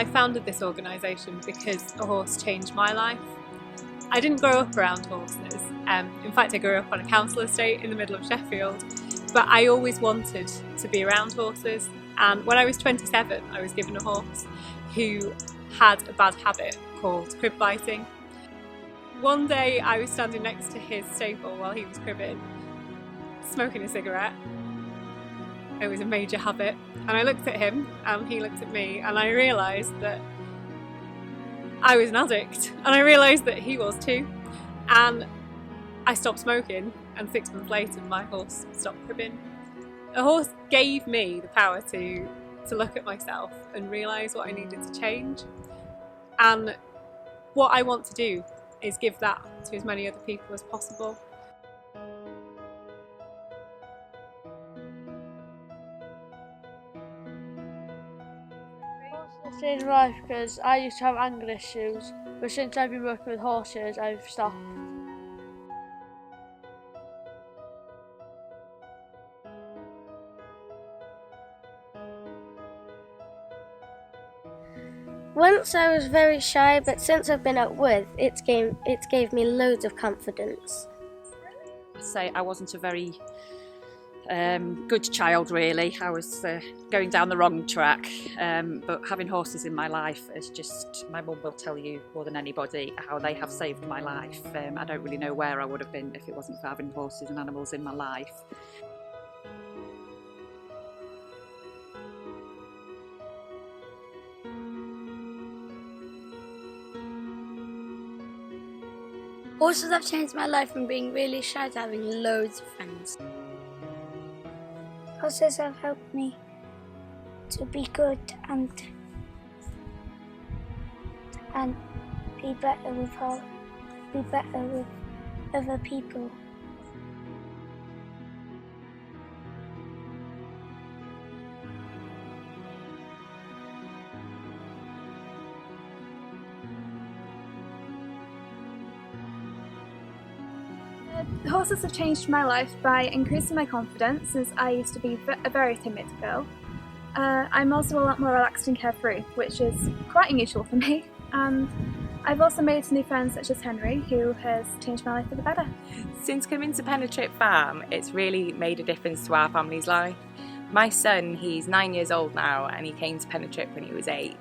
founded this organisation because a horse changed my life. I didn't grow up around horses. In fact, I grew up on a council estate in the middle of Sheffield, but I always wanted to be around horses. And when I was 27, I was given a horse who had a bad habit called crib biting. One day I was standing next to his stable while he was cribbing, smoking a cigarette. It was a major habit, and I looked at him and he looked at me, and I realised that I was an addict, and I realised that he was too. And I stopped smoking, and 6 months later my horse stopped cribbing. A horse gave me the power to look at myself and realise what I needed to change. And what I want to do is give that to as many other people as possible. Horses changed my life because I used to have anger issues, but since I've been working with horses, I've stopped. Once I was very shy, but since I've been out with, it gave me loads of confidence. I'd say I wasn't a very good child really. I was going down the wrong track, but having horses in my life is just, my mum will tell you more than anybody how they have saved my life. I don't really know where I would have been if it wasn't for having horses and animals in my life. Horses have changed my life from being really shy to having loads of friends. Horses have helped me to be good and be better with other people. Horses have changed my life by increasing my confidence, as I used to be a very timid girl. I'm also a lot more relaxed and carefree, which is quite unusual for me. And I've also made new friends such as Henry, who has changed my life for the better. Since coming to Pennetrip Farm, it's really made a difference to our family's life. My son, he's 9 years old now, and he came to Pennetrip when he was 8.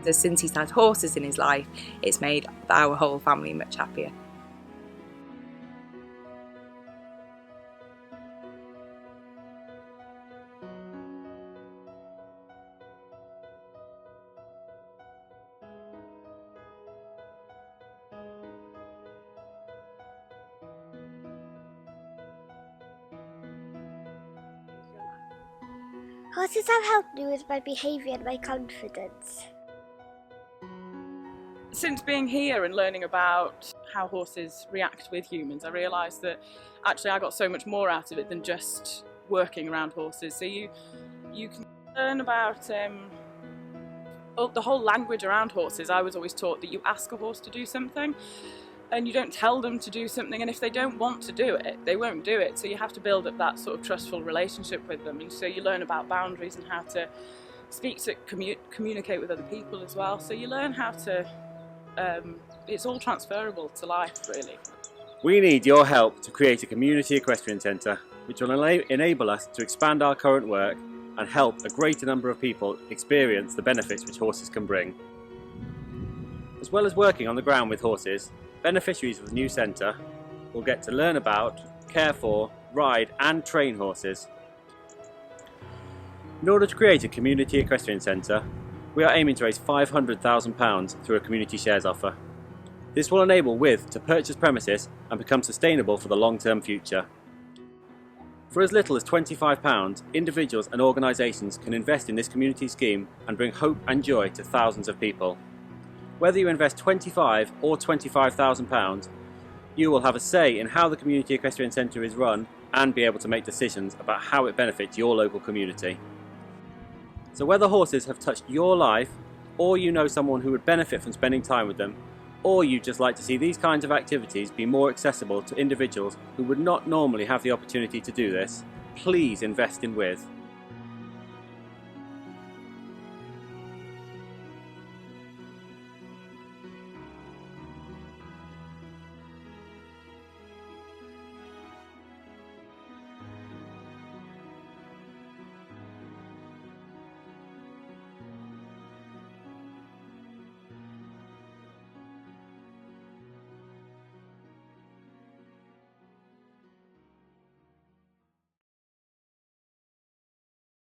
So since he's had horses in his life, it's made our whole family much happier. Horses have helped me with my behaviour and my confidence. Since being here and learning about how horses react with humans, I realised that actually I got so much more out of it than just working around horses. So you can learn about the whole language around horses. I was always taught that you ask a horse to do something and you don't tell them to do something, and if they don't want to do it, they won't do it. So you have to build up that sort of trustful relationship with them, and so you learn about boundaries and how to speak to communicate with other people as well. So you learn how to, it's all transferable to life really. We need your help to create a Community Equestrian Centre, which will enable us to expand our current work and help a greater number of people experience the benefits which horses can bring. As well as working on the ground with horses, beneficiaries of the new centre will get to learn about, care for, ride and train horses. In order to create a Community Equestrian Centre, we are aiming to raise £500,000 through a community shares offer. This will enable With to purchase premises and become sustainable for the long-term future. For as little as £25, individuals and organisations can invest in this community scheme and bring hope and joy to thousands of people. Whether you invest £25,000 or £25,000, you will have a say in how the Community Equestrian Centre is run and be able to make decisions about how it benefits your local community. So whether horses have touched your life, or you know someone who would benefit from spending time with them, or you'd just like to see these kinds of activities be more accessible to individuals who would not normally have the opportunity to do this, please invest in With.